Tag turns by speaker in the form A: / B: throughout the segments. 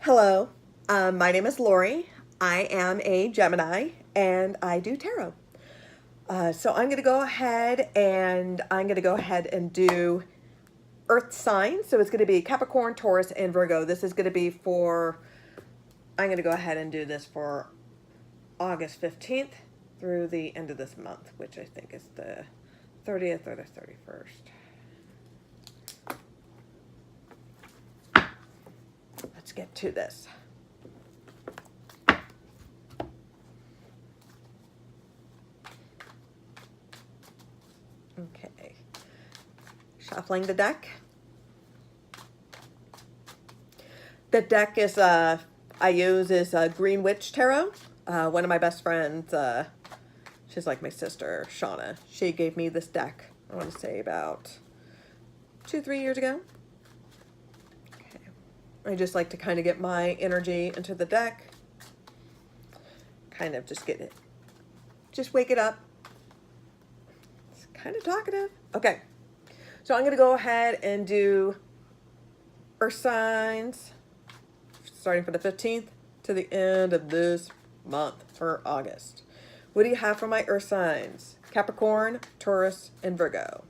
A: Hello, my name is Lori. I am a Gemini and I do tarot. So I'm going to go ahead and do Earth signs. So it's going to be Capricorn, Taurus, and Virgo. This is going to be I'm going to go ahead and do this for August 15th through the end of this month, which I think is the 30th or the 31st. Let's get to this. Okay. Shuffling the deck. The deck is I use is Green Witch Tarot. One of my best friends, she's like my sister, Shauna. She gave me this deck, I want to say about 2-3 years ago. Okay. I just like to kind of get my energy into the deck. Kind of just get it. Just wake it up. It's kind of talkative. Okay. So I'm going to go ahead and do Earth signs starting from the 15th to the end of this month for August. What do you have for my Earth signs? Capricorn, Taurus, and Virgo.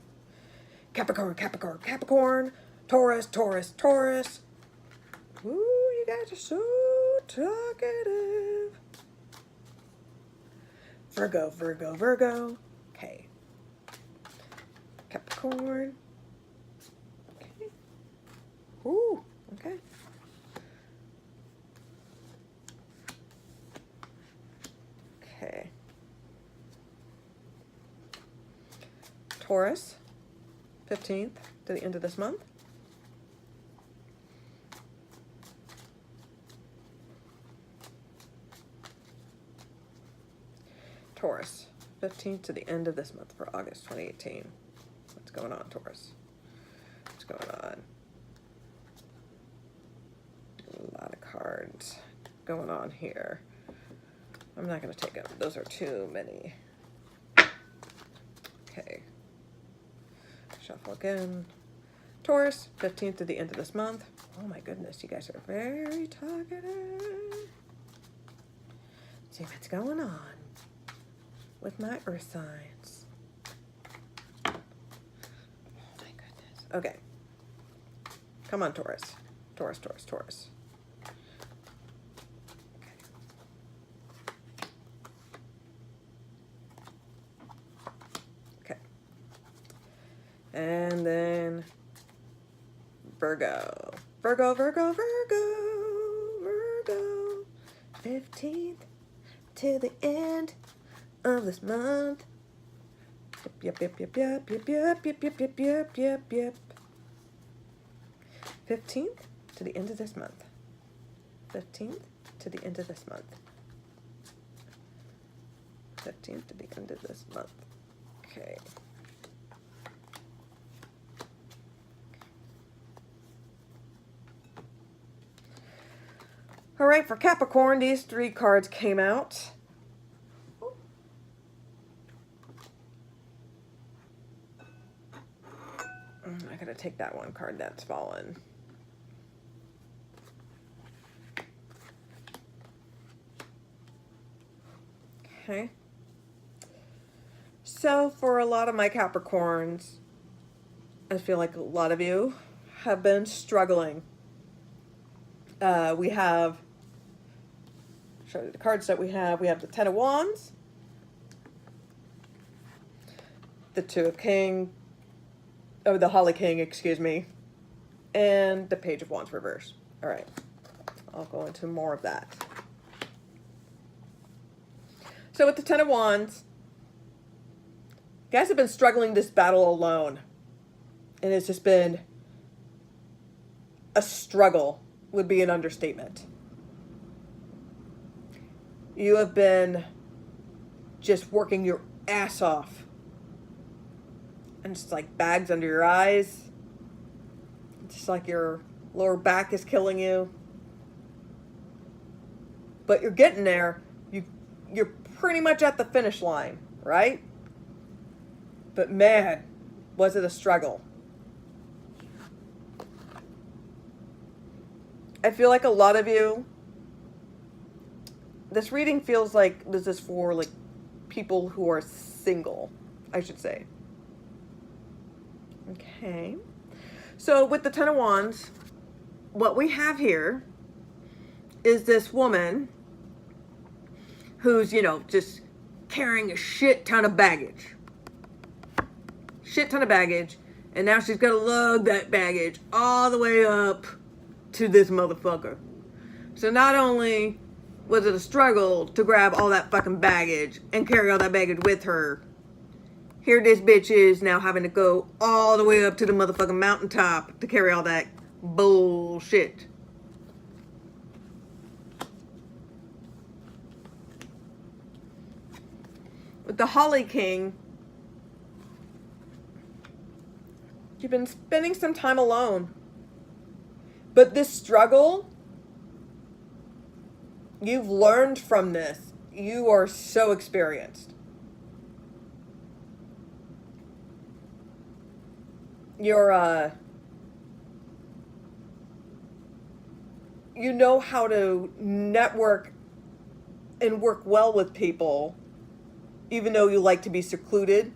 A: Capricorn, Capricorn, Capricorn, Taurus, Taurus, Taurus. Ooh, you guys are so talkative. Virgo, Virgo, Virgo. Okay. Capricorn. Okay. Ooh, okay. Okay. Taurus, 15th to the end of this month. Taurus, 15th to the end of this month for August 2018. What's going on, Taurus? What's going on? A lot of cards going on here. I'm not going to take them. Those are too many. Okay. Shuffle again. Taurus, 15th to the end of this month. Oh my goodness, you guys are very talkative. Let's see what's going on with my Earth signs. Oh my goodness. Okay. Come on, Taurus. Taurus, Taurus, Taurus. And then Virgo. Virgo, Virgo, Virgo, Virgo. 15th to the end of this month. Yep, yep, yep, yep, yep, yep, yep, yep, yep, yep, yep, yep. 15th to the end of this month. 15th to the end of this month. 15th to the end of this month. Okay. All right, for Capricorn, these 3 cards came out. I gotta take that one card that's fallen. Okay. So for a lot of my Capricorns, I feel like a lot of you have been struggling. We have, show you the cards that we have. We have the Ten of Wands, the Two of King, oh, the Holly King, excuse me, and the Page of Wands reverse. All right, I'll go into more of that. So with the Ten of Wands, you guys have been struggling this battle alone, and it's just been a struggle. Would be an understatement. You have been just working your ass off. And it's like bags under your eyes. It's just like your lower back is killing you. But you're getting there. You're pretty much at the finish line, right? But man, was it a struggle. I feel like a lot of you, this reading feels like this is for like people who are single, I should say. Okay. So with the Ten of Wands, what we have here is this woman who's, you know, just carrying a shit ton of baggage. Shit ton of baggage. And now she's got to lug that baggage all the way up to this motherfucker. So not only was it a struggle to grab all that fucking baggage and carry all that baggage with her, here this bitch is now having to go all the way up to the motherfucking mountaintop to carry all that bullshit. With the Holly King, you've been spending some time alone. But this struggle, you've learned from this. You are so experienced. You're, you know how to network and work well with people, even though you like to be secluded.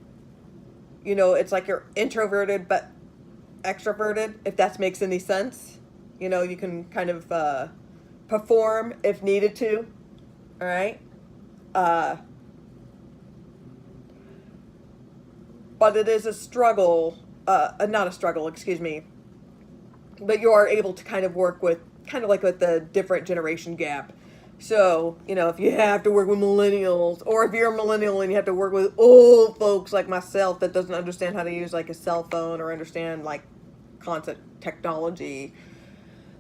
A: You know, it's like you're introverted but extroverted, if that makes any sense. You know, you can kind of perform if needed to. All right? But it is a struggle, not a struggle, excuse me. But you are able to kind of work with, kind of like with the different generation gap. So, you know, if you have to work with millennials, or if you're a millennial and you have to work with old folks like myself that doesn't understand how to use like a cell phone or understand like concept technology,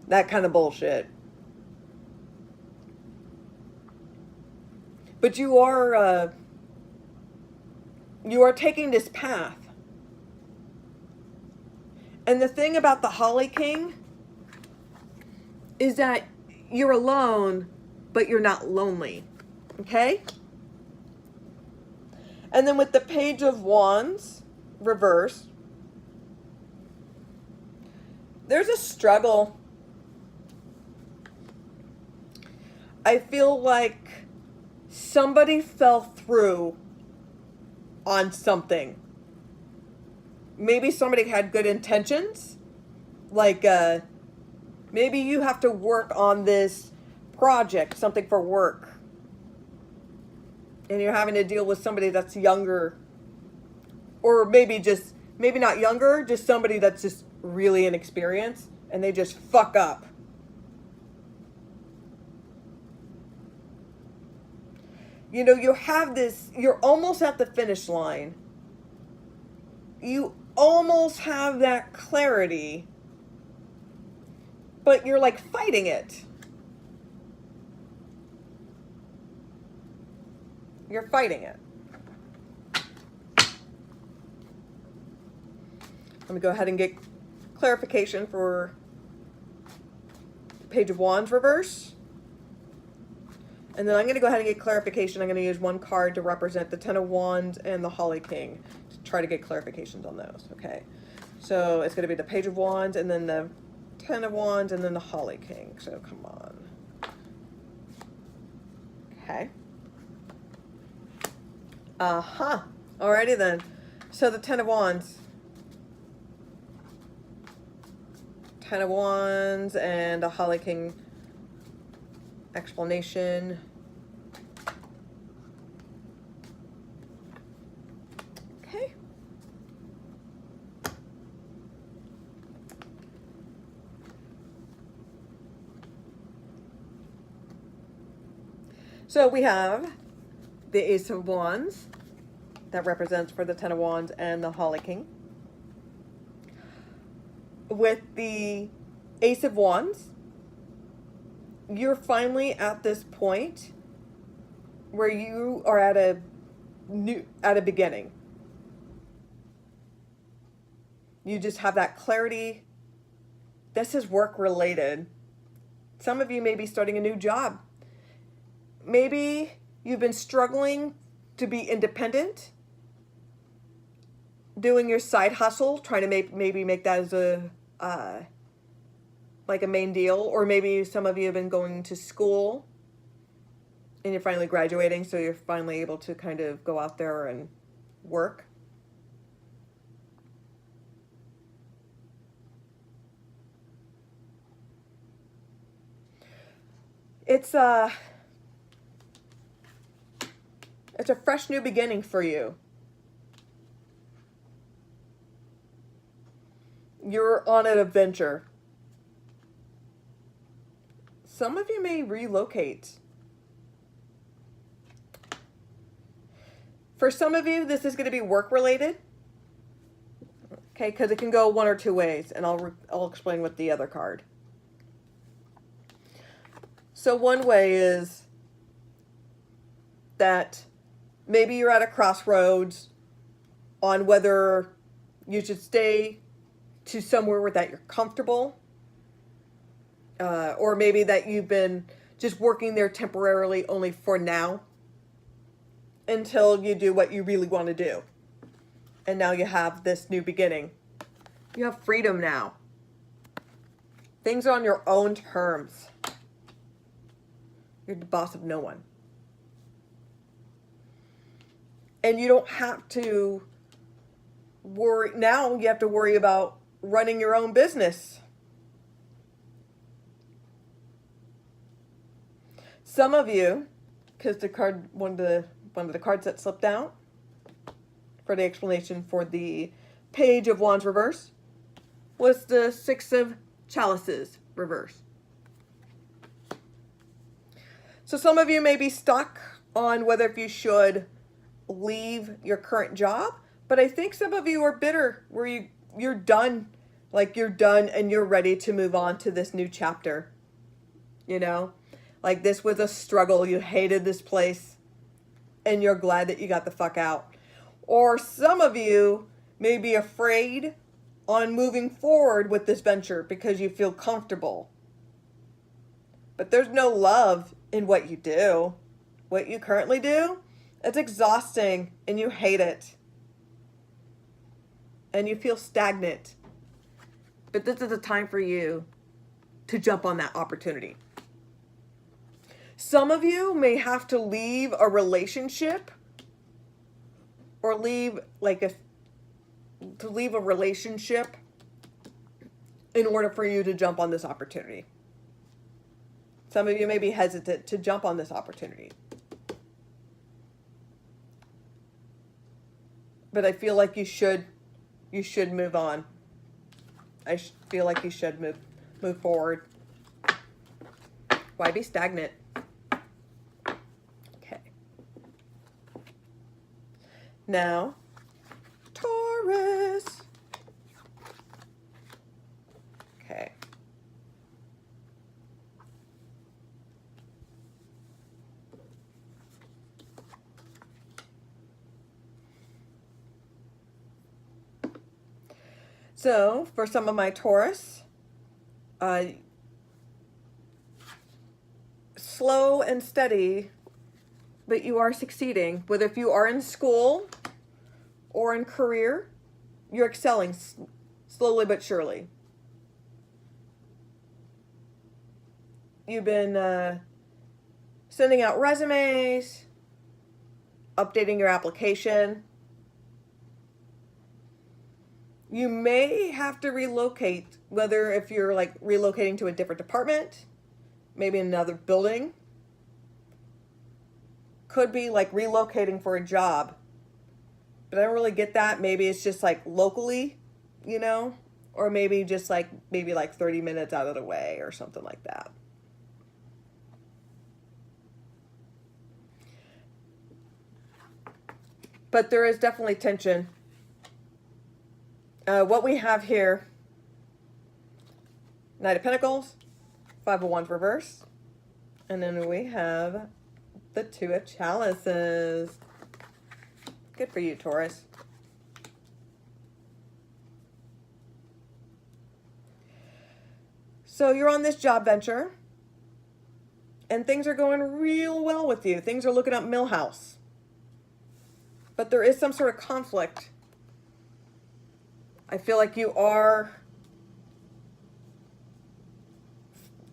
A: that kind of bullshit. But you are taking this path. And the thing about the Holly King is that you're alone, but you're not lonely. Okay? And then with the Page of Wands, reverse, there's a struggle. I feel like somebody fell through on something. Maybe somebody had good intentions. Like, maybe you have to work on this project, something for work. And you're having to deal with somebody that's younger. Or maybe not younger, just somebody that's just really inexperienced. And they just fuck up. You know, you have this, you're almost at the finish line. You almost have that clarity, but you're like fighting it. You're fighting it. Let me go ahead and get clarification for Page of Wands reverse. And then I'm going to go ahead and get clarification. I'm going to use one card to represent the Ten of Wands and the Holly King to try to get clarifications on those. Okay. So it's going to be the Page of Wands and then the Ten of Wands and then the Holly King. So come on. Okay. Uh-huh. Alrighty then. So the Ten of Wands. Ten of Wands and the Holly King explanation. Okay. So we have the Ace of Wands that represents for the Ten of Wands and the Holly King. With the Ace of Wands, you're finally at this point where you are at a beginning. You just have that clarity. This is work related. Some of you may be starting a new job. Maybe you've been struggling to be independent, doing your side hustle, trying to maybe make that as like a main deal, or maybe some of you have been going to school and you're finally graduating, so you're finally able to kind of go out there and work. It's a fresh new beginning for you. You're on an adventure. Some of you may relocate. For some of you, this is going to be work related. Okay, because it can go one or two ways, and I'll explain with the other card. So one way is that maybe you're at a crossroads on whether you should stay to somewhere where that you're comfortable, or maybe that you've been just working there temporarily only for now until you do what you really want to do. And now you have this new beginning. You have freedom now. Things are on your own terms. You're the boss of no one. And you don't have to worry. Now you have to worry about running your own business. Some of you, because the card, one of the cards that slipped out for the explanation for the Page of Wands reverse was the Six of Chalices reverse. So some of you may be stuck on whether if you should leave your current job, but I think some of you are bitter where you're done, like you're done and you're ready to move on to this new chapter. You know, like this was a struggle. You hated this place and you're glad that you got the fuck out. Or some of you may be afraid on moving forward with this venture because you feel comfortable. But there's no love in what you do. What you currently do, it's exhausting and you hate it. And you feel stagnant. But this is a time for you to jump on that opportunity. Some of you may have to leave a relationship or leave a relationship in order for you to jump on this opportunity. Some of you may be hesitant to jump on this opportunity. But I feel like you should move on. I feel like you should move forward. Why be stagnant? Okay. Now, Taurus. Okay. So, for some of my Taurus, slow and steady, but you are succeeding. Whether if you are in school or in career, you're excelling slowly but surely. You've been sending out resumes, updating your application. You may have to relocate, whether if you're like relocating to a different department, maybe another building. Could be like relocating for a job. But I don't really get that. Maybe it's just like locally, you know, or maybe just like maybe like 30 minutes out of the way or something like that. But there is definitely tension. What we have here, Knight of Pentacles, Five of Wands reverse, and then we have the Two of Chalices. Good for you, Taurus. So you're on this job venture, and things are going real well with you. Things are looking up Millhouse. But there is some sort of conflict. I feel like you are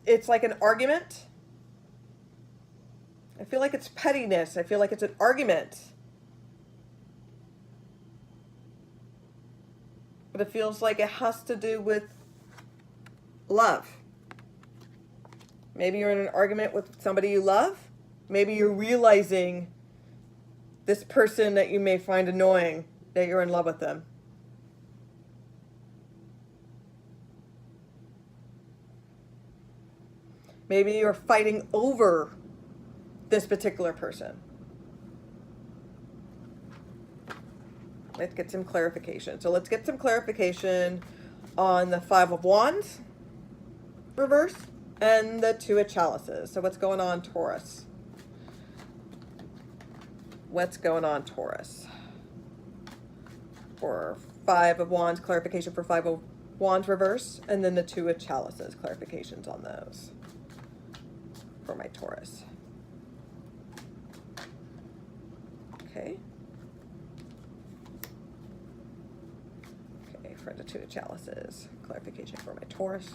A: it's like an argument. I feel like it's pettiness. I feel like it's an argument. But it feels like it has to do with love. Maybe you're in an argument with somebody you love. Maybe you're realizing this person that you may find annoying, that you're in love with them. Maybe you're fighting over this particular person. Let's get some clarification. So let's get some clarification on the Five of Wands reverse and the Two of Chalices. So what's going on, Taurus? What's going on, Taurus? For Five of Wands, clarification for Five of Wands reverse, and then the Two of Chalices, clarifications on those for my Taurus. Okay. Okay, for the Two of Chalices, clarification for my Taurus.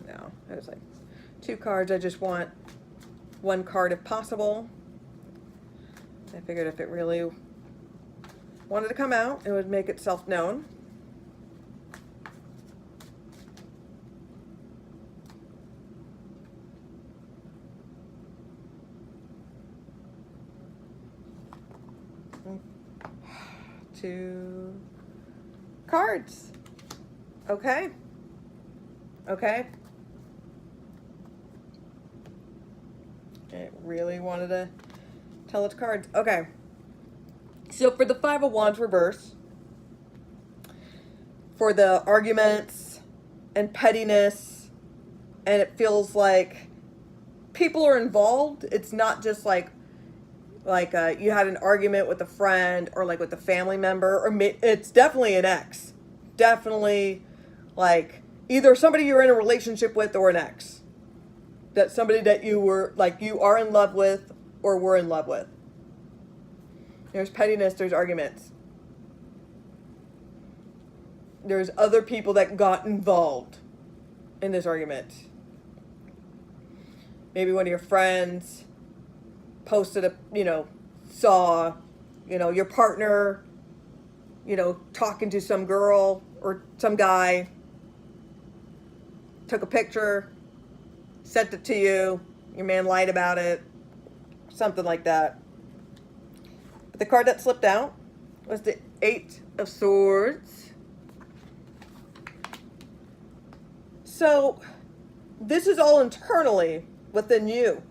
A: No, it was like 2 cards. I just want 1 card if possible. I figured if it really wanted to come out, it would make itself known. Two cards. Okay. Okay. It really wanted to tell its cards. Okay. So for the Five of Wands reverse, for the arguments and pettiness, and it feels like people are involved. It's not just like you had an argument with a friend or like with a family member, or it's definitely an ex. Definitely like either somebody you're in a relationship with or an ex. That's somebody that you were like you are in love with or were in love with. There's pettiness, there's arguments. There's other people that got involved in this argument. Maybe one of your friends posted saw, your partner, talking to some girl or some guy, took a picture, sent it to you, your man lied about it, something like that. But the card that slipped out was the Eight of Swords. So this is all internally within you.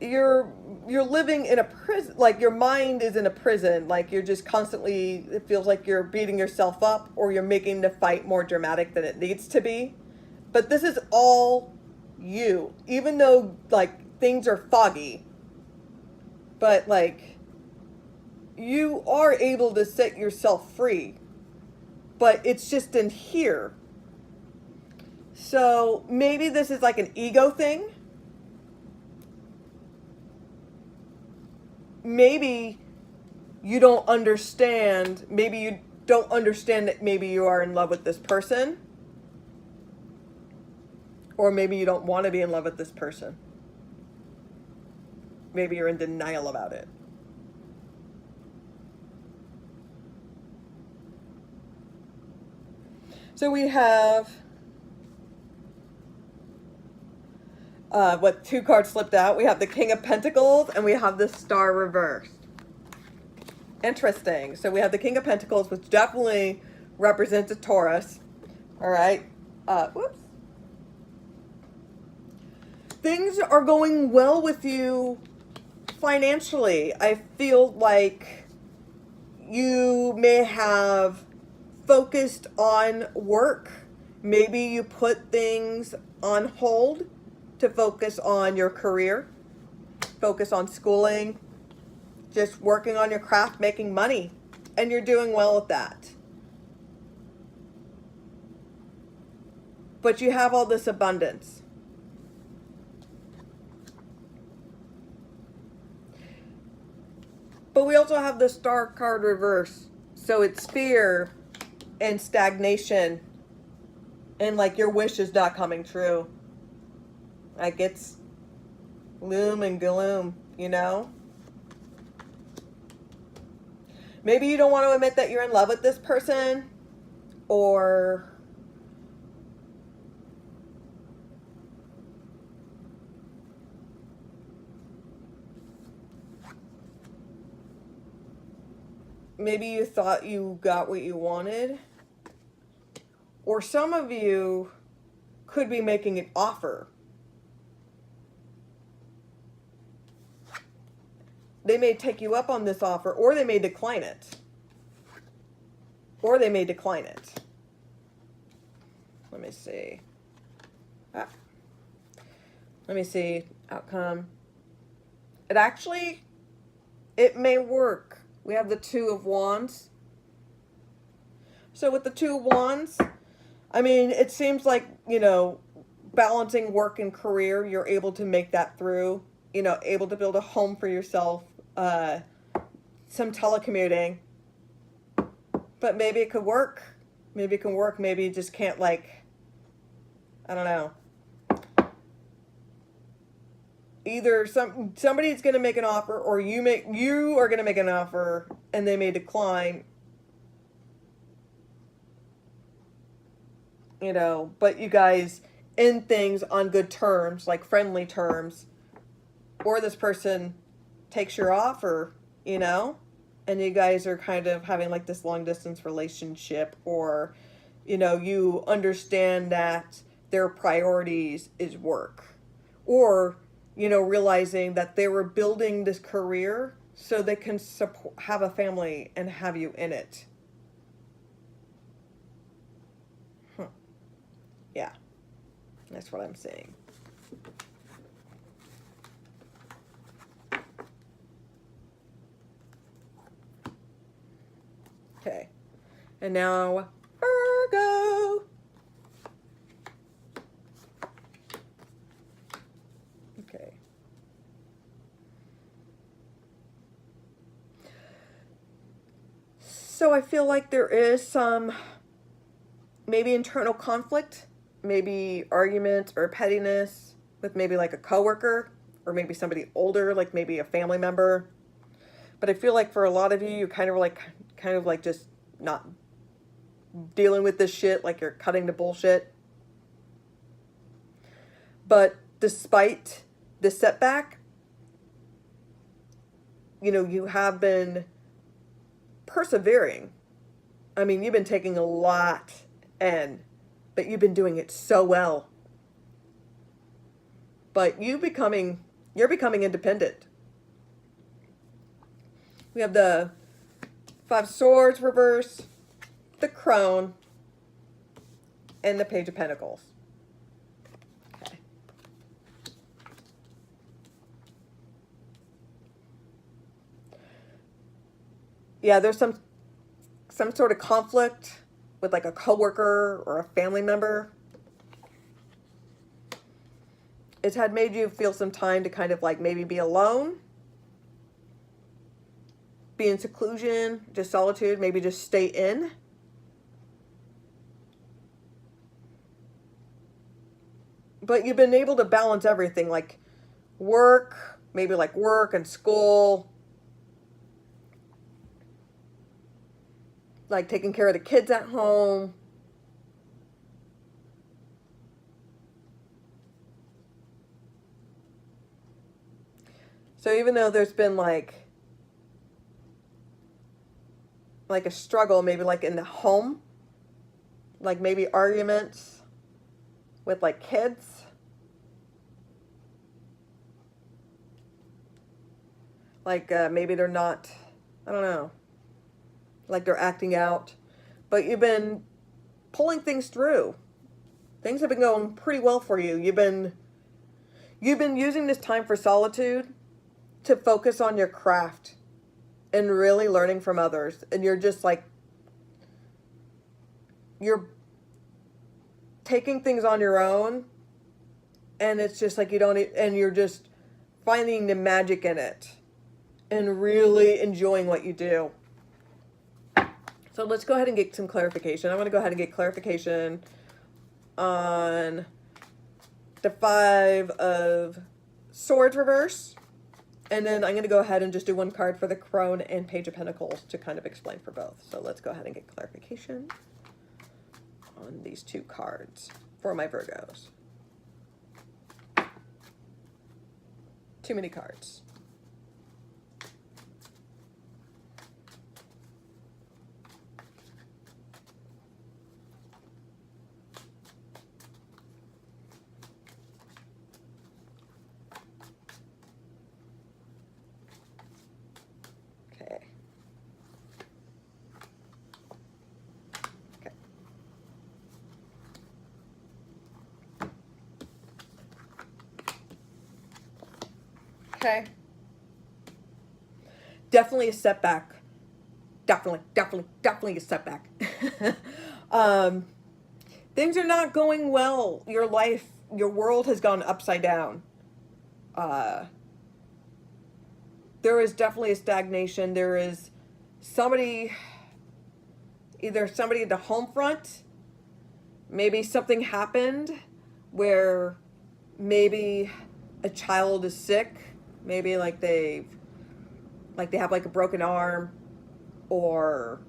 A: You're living in a prison, like your mind is in a prison, like you're just constantly, it feels like you're beating yourself up or you're making the fight more dramatic than it needs to be. But this is all you, even though like things are foggy, but like you are able to set yourself free, but it's just in here. So maybe this is like an ego thing. Maybe you don't understand, maybe you don't understand that maybe you are in love with this person. Or maybe you don't want to be in love with this person. Maybe you're in denial about it. So we have, 2 cards slipped out. We have the King of Pentacles and we have the Star reversed. Interesting. So we have the King of Pentacles, which definitely represents a Taurus. All right. Whoops. Things are going well with you financially. I feel like you may have focused on work. Maybe you put things on hold to focus on your career, focus on schooling, just working on your craft, making money, and you're doing well with that. but you have all this abundance. But we also have the Star card reverse. So it's fear and stagnation and like your wish is not coming true. Like it's gloom and gloom, you know? Maybe you don't want to admit that you're in love with this person, or maybe you thought you got what you wanted, or some of you could be making an offer. They may take you up on this offer, or they may decline it. Or they may decline it. Let me see. Let me see. Outcome. It may work. We have the Two of Wands. So with the Two of Wands, I mean, it seems like, you know, balancing work and career, you're able to make that through. You know, able to build a home for yourself. Some telecommuting. But maybe it could work. Maybe it can work. Maybe you just can't, like, I don't know. Either somebody's going to make an offer, or you are going to make an offer and they may decline. You know, but you guys end things on good terms, like friendly terms, or this person takes your offer, you know, and you guys are kind of having like this long distance relationship, or, you know, you understand that their priorities is work, or, you know, realizing that they were building this career so they can have a family and have you in it. Yeah, that's what I'm saying. Okay, and now Virgo. Okay. So I feel like there is some maybe internal conflict, maybe argument or pettiness with maybe like a coworker, or maybe somebody older, like maybe a family member. But I feel like for a lot of you, you're kind of like just not dealing with this shit, like you're cutting the bullshit. But despite the setback, you know, you have been persevering. I mean, you've been taking a lot in, but you've been doing it so well. But you're becoming independent. We have the Five of Swords reverse, the Crone, and the Page of Pentacles. Okay. Yeah, there's some sort of conflict with like a coworker or a family member. It's had made you feel some time to kind of like maybe be alone, be in seclusion, just solitude, maybe just stay in. But you've been able to balance everything, like work, maybe like work and school, like taking care of the kids at home. So even though there's been like a struggle, maybe like in the home, like maybe arguments with like kids, like maybe they're not, I don't know, like they're acting out, but you've been pulling things through. Things have been going pretty well for you. You've been using this time for solitude to focus on your craft and really learning from others. And you're just like, you're taking things on your own, and it's just like you don't, and you're just finding the magic in it and really enjoying what you do. So let's go ahead and get some clarification. I'm going to go ahead and get clarification on the Five of Swords reverse. And then I'm going to go ahead and just do one card for the Crone and Page of Pentacles to kind of explain for both. So let's go ahead and get clarification on these two cards for my Virgos. Too many cards. Okay. Definitely a setback. Definitely a setback. Things are not going well. Your life, your world has gone upside down. There is definitely a stagnation. There is somebody, either somebody at the home front, maybe something happened where maybe a child is sick. Maybe like they have like a broken arm or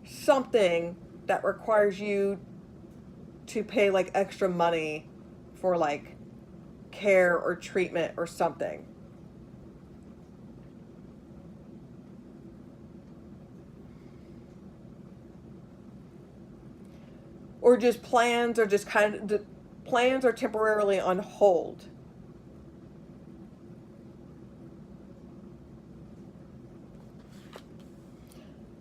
A: something that requires you to pay like extra money for like care or treatment or something. Or just plans are just kind of, the plans are temporarily on hold.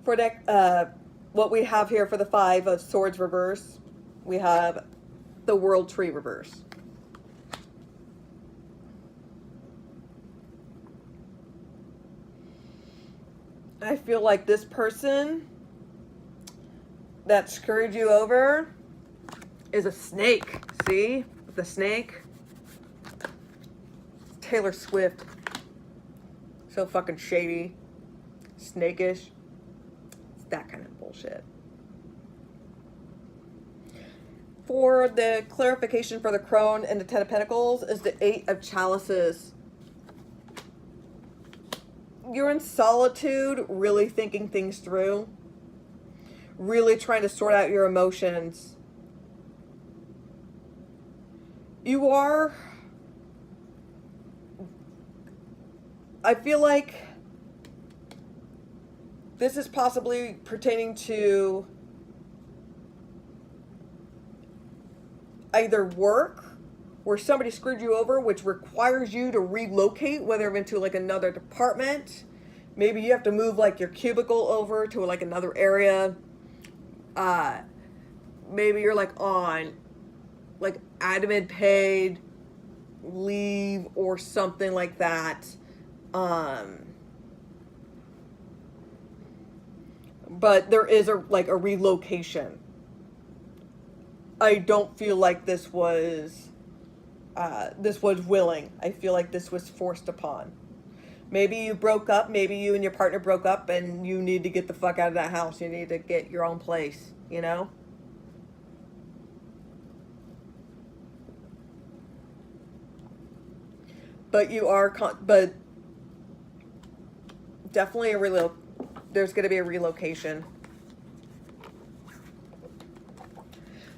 A: For that, what we have here for the Five of Swords reverse, we have the World Tree reverse. I feel like this person that screwed you over is a snake. See? The snake. Taylor Swift. So fucking shady. Snakish. That kind of bullshit. For the clarification for the Crone and the Ten of Pentacles is the Eight of Chalices. You're in solitude, really thinking things through. Really trying to sort out your emotions. You are... I feel like this is possibly pertaining to either work where somebody screwed you over, which requires you to relocate, whether into like another department. Maybe you have to move like your cubicle over to like another area. Maybe you're like on like admin paid leave or something like that. But there is a relocation. I don't feel like this was willing. I feel like this was forced upon. Maybe you broke up. Maybe you and your partner broke up and you need to get the fuck out of that house. You need to get your own place, you know? But you are, but definitely there's going to be a relocation.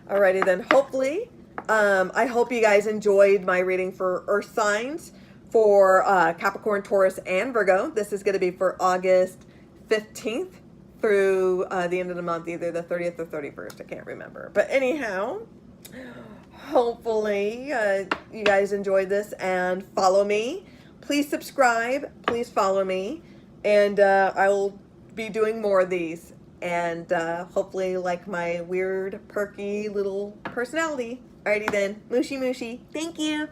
A: Alrighty then, hopefully, I hope you guys enjoyed my reading for Earth signs for Capricorn, Taurus, and Virgo. This is going to be for August 15th through the end of the month, either the 30th or 31st. I can't remember. But anyhow, hopefully you guys enjoyed this and follow me. Please subscribe. Please follow me. And I will be doing more of these. And hopefully like my weird, perky little personality. Alrighty then. Mooshy mooshy. Thank you.